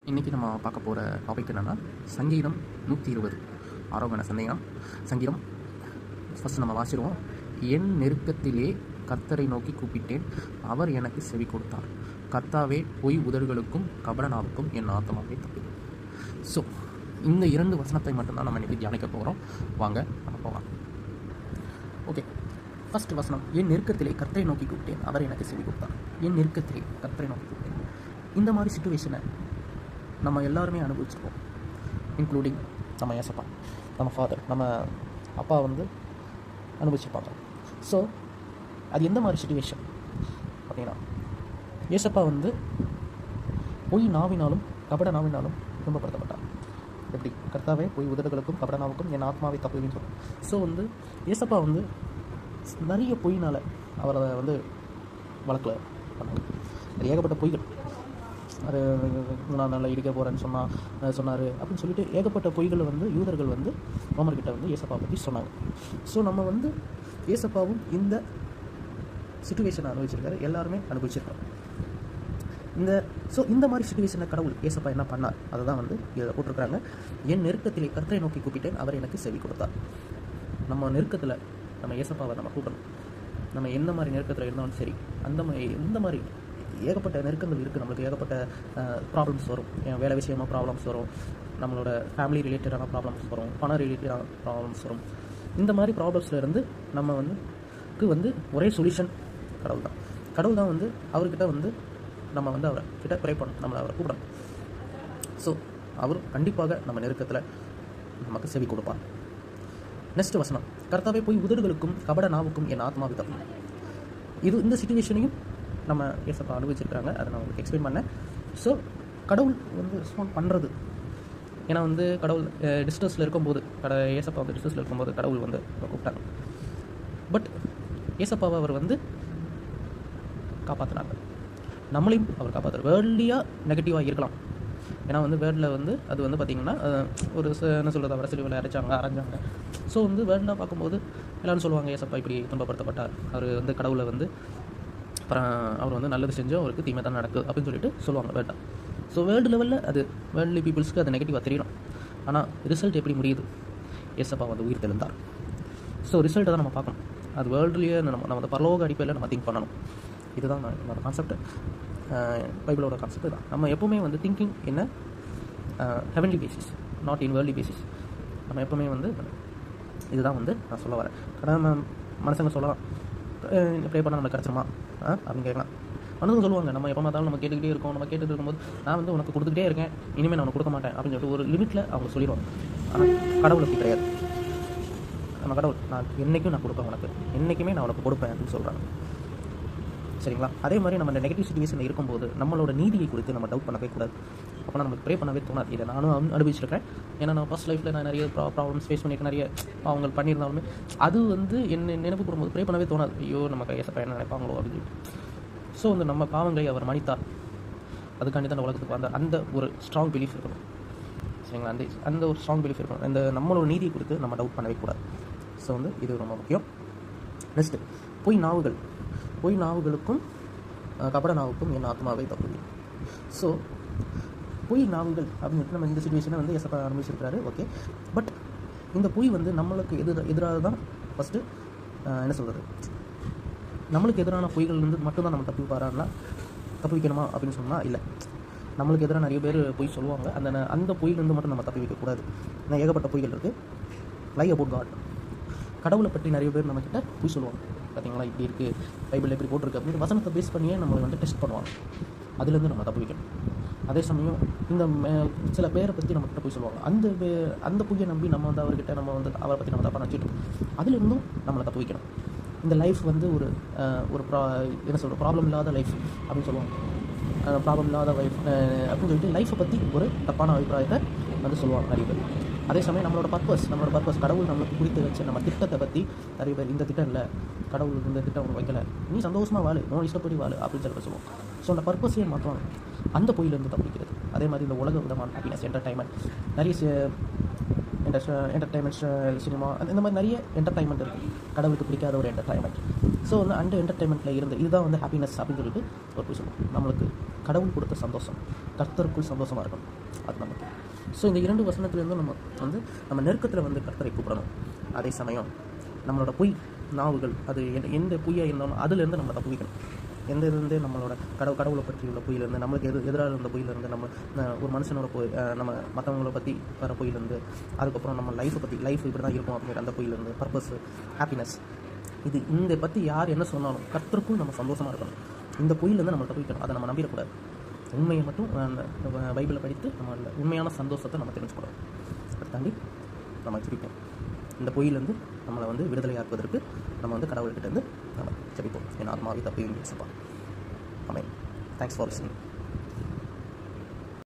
இன்றைக்கி நம்ம பார்க்க போகிற டாபிக் என்னென்னா சங்கீதம் 120 ஆரோகண சங்கீதம். ஃபஸ்ட்டு நம்ம வாசிடுவோம். என் நெருக்கத்திலே கர்த்தரை நோக்கி கூப்பிட்டேன், அவர் எனக்கு செவி கொடுத்தார். கர்த்தாவே, பொய் உதடுகளுக்கும் கபடனாவுக்கும் என் ஆத்மாவை தப்பி. ஸோ இந்த 2 வசனத்தை மட்டும்தான் நம்ம இன்றைக்கி தியானிக்க போகிறோம். வாங்க நம்ம போகலாம். ஓகே, ஃபஸ்ட் வசனம். என் நெருக்கத்திலே கர்த்தரை நோக்கி கூப்பிட்டேன், அவர் எனக்கு செவி கொடுத்தார். என் நெருக்கத்திலே கர்த்தரை நோக்கி கூப்பிட்டேன். இந்த மாதிரி சிச்சுவேஷனை நம்ம எல்லாருமே அனுபவிச்சிருப்போம், இன்க்ளூடிங் நம்ம ஏசப்பா, நம்ம ஃபாதர், நம்ம அப்பா அனுபவிச்சிருப்பாங்க. ஸோ அது எந்த மாதிரி சிச்சுவேஷன் அப்படின்னா, ஏசப்பா பொய் நாவினாலும் கபட நாவினாலும் துன்பப்படுத்தப்பட்டார். எப்படி? கர்த்தாவே, பொய் உதடுகளுக்கும் கபட நாவுக்கும் என் ஆத்மாவை தப்புவின்னு சொல்கிறேன். ஸோ ஏசப்பா நிறைய பொய்னால் அவரை வழக்கில் பண்ணாங்க. ஏகப்பட்ட பொய்கள். அது நான் நல்லா இடிக்க போகிறேன்னு சொன்னார் அப்படின்னு சொல்லிட்டு ஏகப்பட்ட பொய்களை யூதர்கள் ரோமர்கிட்ட ஏசப்பா பற்றி சொன்னாங்க. ஸோ நம்ம ஏசப்பாவும் இந்த சிச்சுவேஷனை அனுபவிச்சிருக்காரு, எல்லாருமே அனுபவிச்சிருக்காரு. இந்த மாதிரி சிச்சுவேஷனை கடவுள் ஏசப்பா என்ன பண்ணார், அதை தான் இதில் போட்டிருக்கிறாங்க. என் நெருக்கத்திலே கர்த்தரை நோக்கி கூப்பிட்டேன், அவர் எனக்கு செவி கொடுத்தார். நம்ம நெருக்கத்தில் நம்ம ஏசப்பாவை நம்ம கூப்பிடணும். நம்ம எந்த மாதிரி நெருக்கத்தில் இருந்தாலும் சரி, எந்த மாதிரி ஏகப்பட்ட நெருக்கங்கள் இருக்குது. நம்மளுக்கு ஏகப்பட்ட ப்ராப்ளம்ஸ் வரும். வேலை விஷயமாக ப்ராப்ளம்ஸ் வரும், நம்மளோட ஃபேமிலி ரிலேட்டடான ப்ராப்ளம்ஸ் வரும், பணம் ரிலேட்டடான ப்ராப்ளம்ஸ் வரும். இந்த மாதிரி ப்ராப்ளம்ஸ்லேருந்து நம்ம ஒரே சொல்யூஷன் கடவுள் தான் அவர்கிட்ட நம்ம அவர்கிட்ட ப்ரே பண்ணணும், நம்மளை அவரை கூப்பிடணும். ஸோ அவர் கண்டிப்பாக நம்ம நெருக்கத்தில் நமக்கு செவி கொடுப்பார். நெக்ஸ்ட் வசனம். கர்த்தாவே, போய் உதடுகளுக்கும் கபட நாவுக்கும் என் ஆத்மாவை தப்பும். இந்த சிச்சுவேஷனையும் நம்ம ஏசப்பா அனுபவிச்சிருக்காங்க, அதை நான் உங்களுக்கு எக்ஸ்பிளைன் பண்ணேன். ஸோ கடவுள் ரெஸ்பாண்ட் பண்ணுறது, ஏன்னா கடவுள் டிஸ்டன்ஸில் இருக்கும்போது, ஏசப்பா டிஸ்டன்ஸில் இருக்கும்போது கடவுள் கூப்பிட்டாங்க. பட் ஏசப்பாவை அவர் காப்பாற்றினாங்க, நம்மளையும் அவர் காப்பாற்றுறார். வேர்ல்டியாக நெகட்டிவாக இருக்கலாம், ஏன்னா வேர்ல்டில் அது பார்த்திங்கன்னா ஒரு என்ன சொல்கிறது, அவரை சிலுவையில் அரைஞ்சாங்க. ஸோ வேர்ல்டாக பார்க்கும்போது எல்லோரும் சொல்லுவாங்க, ஏசப்பா இப்படி துன்பப்படுத்தப்பட்டார், அவர் கடவுளை அப்புறம் அவர் நல்லது செஞ்சோம், அவருக்கு தீமை தான் நடக்குது அப்படின்னு சொல்லிட்டு சொல்லுவாங்க வேர்ல்டாக. ஸோ வேர்ல்டு லெவலில் அது வேர்ல்டு பீப்புள்ஸ்க்கு அது நெகட்டிவாக தெரியணும். ஆனால் ரிசல்ட் எப்படி முடியுது? ஏசப்பா உயிர் தெழுந்தார். ஸோ ரிசல்ட்டை தான் நம்ம பார்க்கணும். அது வேர்ல்டுலேயே நம்ம பரலோக அடிப்படையில் நம்ம திங்க் பண்ணணும். இதுதான் என்னோட கான்செப்ட், பைபிளோட கான்செப்ட் தான். நம்ம எப்போவுமே திங்கிங் என்ன heavenly basis, not in worldly basis. நம்ம எப்போவுமே இதுதான் நான் சொல்ல வரேன். நம்ம மனுஷங்க சொல்லலாம், ப்ரே பண்ணால் நம்ம கிடச்சிருமா அப்படின்னு கேட்கலாம். மனுஷங்க சொல்லுவாங்க, நம்ம எப்போ பார்த்தாலும் நம்ம கேட்டுக்கிட்டே இருக்கோம். நம்ம கேட்டுட்டு இருக்கும்போது நான் உனக்கு கொடுத்துக்கிட்டே இருக்கேன், இனிமேல் நான் உனக்கு கொடுக்க மாட்டேன் அப்படின்னு சொல்லிட்டு ஒரு லிமிட்டில் அவங்க சொல்லிடுவாங்க. ஆனால் கடவுள் அப்படி கிடையாது. நம்ம கடவுள், நான் என்றைக்கும் நான் கொடுப்பேன், உனக்கு என்றைக்குமே நான் உனக்கு கொடுப்பேன் அப்படின்னு சொல்கிறாங்க. சரிங்களா? அதே மாதிரி நம்ம இந்த நெகட்டிவ் சிச்சுவேஷனில் இருக்கும்போது நம்மளோட நீதியை குறித்து நம்ம டவுட் பண்ணவே கூடாது. அப்போ நமக்கு ப்ரே பண்ணவே தோணாது. இதை நானும் அனுபவிச்சிருக்கேன். ஏன்னா நான் ஃபஸ்ட் லைஃப்பில் நான் நிறைய ப்ராப்ளம்ஸ் ஃபேஸ் பண்ணியிருக்கேன், நிறைய அவங்க பண்ணியிருந்தாலுமே அது என்ன நினைப்பு கூடும்போது ப்ரே பண்ணவே தோணாது. ஐயோ, நம்ம ஏசப்பா என்ன நினைப்பாங்களோ அப்படின்னு சொல்லிட்டு. ஸோ நம்ம பாவங்களை அவர் மன்னித்தார், அதுக்காண்டி தான் உலகத்துக்கு வந்தார். அந்த ஒரு ஸ்ட்ராங் பிலீஃப் இருக்கணும். சரிங்களா? அந்த ஒரு ஸ்ட்ராங் பிலீஃப் இருக்கணும். நம்மளோட நீதியை குறித்து நம்ம டவுட் பண்ணவே கூடாது. ஸோ இது ரொம்ப முக்கியம். நெக்ஸ்ட்டு, பொய் நாவுகளுக்கும் கபட நாவுக்கும் என் ஆத்மாவை தப்புவி. ஸோ பொய் நாவுகள் அப்படின்னு நம்ம இந்த சிச்சுவேஷனை ஏசப்பா அனுபவிச்சிருக்கிறாரு. ஓகே, பட் இந்த பொய் நம்மளுக்கு எதிராக தான் ஃபஸ்ட்டு என்ன சொல்கிறது, நம்மளுக்கு எதிரான பொய்கள்லேருந்து மட்டும்தான் நம்ம தப்பு வைக்கணுமா அப்படின்னு சொன்னால் இல்லை. நம்மளுக்கு எதிராக நிறைய பேர் பொய் சொல்லுவாங்க. அந்த பொய்லேருந்து மட்டும் நம்ம தப்பி வைக்கக்கூடாது. ஏன்னா ஏகப்பட்ட பொய்கள் இருக்குது. லை அபவுட் காட், கடவுளை பற்றி நிறைய பேர் நம்மக்கிட்ட பொய் சொல்லுவாங்க. பார்த்தீங்களா, இப்படி இருக்குது, பைபிளில் எப்படி போட்டிருக்கு அப்படின்னு வசனத்தை பேஸ் பண்ணியே நம்மளை டெஸ்ட் பண்ணுவாங்க. அதுலேருந்து நம்ம தப்பு வைக்கணும். அதே சமயம் இந்த சில பேரை பற்றி நம்மக்கிட்ட போய் சொல்லுவாங்க. அந்த பொய்யை நம்பி நம்ம அவர்கிட்ட நம்ம அவரை பற்றி நம்ம தப்பாக நினச்சிட்டு அதுலேருந்தும் நம்மளை தப்பு வைக்கணும். இந்த லைஃப் ஒரு என்ன சொல்கிற ப்ராப்ளம் இல்லாத லைஃப் அப்படின்னு சொல்லுவாங்க. ப்ராப்ளம் இல்லாத லைஃப் அப்படின்னு சொல்லிட்டு லைஃப்பை பற்றி ஒரு தப்பான அபிப்பிராயத்தை சொல்லுவாங்க நிறைய பேர். அதே சமயம் நம்மளோட பர்பஸ் கடவுள் நம்மளுக்கு குறித்து வச்ச நம்ம திட்டத்தை பற்றி நிறைய பேர், இந்த திட்டம் இல்லை, கடவுள் இந்த திட்டம் ஒன்று வைக்கலை, நீ சந்தோஷமாக வாழு, நோ இஷ்டப்படி வாழு அப்படின்னு சொல்லிட்டு சொல்லுவோம். ஸோ அந்த பர்பஸையே மாற்றுவாங்க, அந்த பொய்யிலேருந்து தப்பிக்கிறது. அதே மாதிரி இந்த உலக விதமான ஹாப்பினஸ், என்டர்டைன்மெண்ட், நிறைய என்டர்டைன்மெண்ட், சினிமா, இந்த மாதிரி நிறைய என்டர்டைன்மெண்ட் இருக்குது. கடவுளுக்கு பிடிக்காத ஒரு என்டர்டைன்மெண்ட். ஸோ அந்த என்டர்டைன்மெண்ட்டில் இருந்து இதுதான் ஹாப்பினஸ் அப்படின்னு சொல்லிட்டு ஒரு போய் சொல்லுவோம். நம்மளுக்கு கடவுள் கொடுத்த சந்தோஷம், கர்த்தருக்குள் சந்தோஷமாக இருக்கணும். அது நமக்கு. ஸோ இந்த 2 வசனத்துலேருந்து நம்ம வந்து நம்ம நெருக்கத்தில் வந்து கர்த்தரை கூப்பிடணும். அதே சமயம் நம்மளோட பொய் நாவுகள் அது எந்த பொய்யாக இருந்தாலும் அதுலேருந்து நம்மளை தப்புவிக்கணும். எந்த இதுலேருந்து நம்மளோட கடவுளை பற்றியுள்ள பொய்யிலேருந்து, நம்மளுக்கு எதிராக இருந்த பொய்யிலேருந்து, நம்ம ஒரு மனுஷனோட பொய், நம்ம மற்றவங்கள பற்றி வர பொய்யிலேருந்து, அதுக்கப்புறம் நம்ம லைஃப்பை பற்றி லைஃப் இப்படி தான் இருக்கும் அப்படிங்கிற அந்த பொய்யிலேருந்து, பர்பஸ், ஹாப்பினஸ், இந்த பற்றி யார் என்ன சொன்னாலும் கர்த்தருக்குள் நம்ம சந்தோஷமாக இருக்கணும். இந்த பொய்யிலேருந்து நம்ம தப்பிக்கணும். அதை நம்ம நம்பிடக்கூடாது. உண்மையை மட்டும் பைபிளை படித்து நம்ம அந்த உண்மையான சந்தோஷத்தை நம்ம தெரிஞ்சுக்கூடாது. அதை தாண்டி நம்ம ஜெபிப்போம். இந்த பொய்யிலேருந்து நம்மளை வந்து விடுதலையாக்குவதற்கு நம்ம வந்து கடவுள்கிட்டேருந்து நம்ம ஜெபிப்போம். என் ஆத்மாவை தப்பி பேசப்பா. ஆமென். Thanks for listening.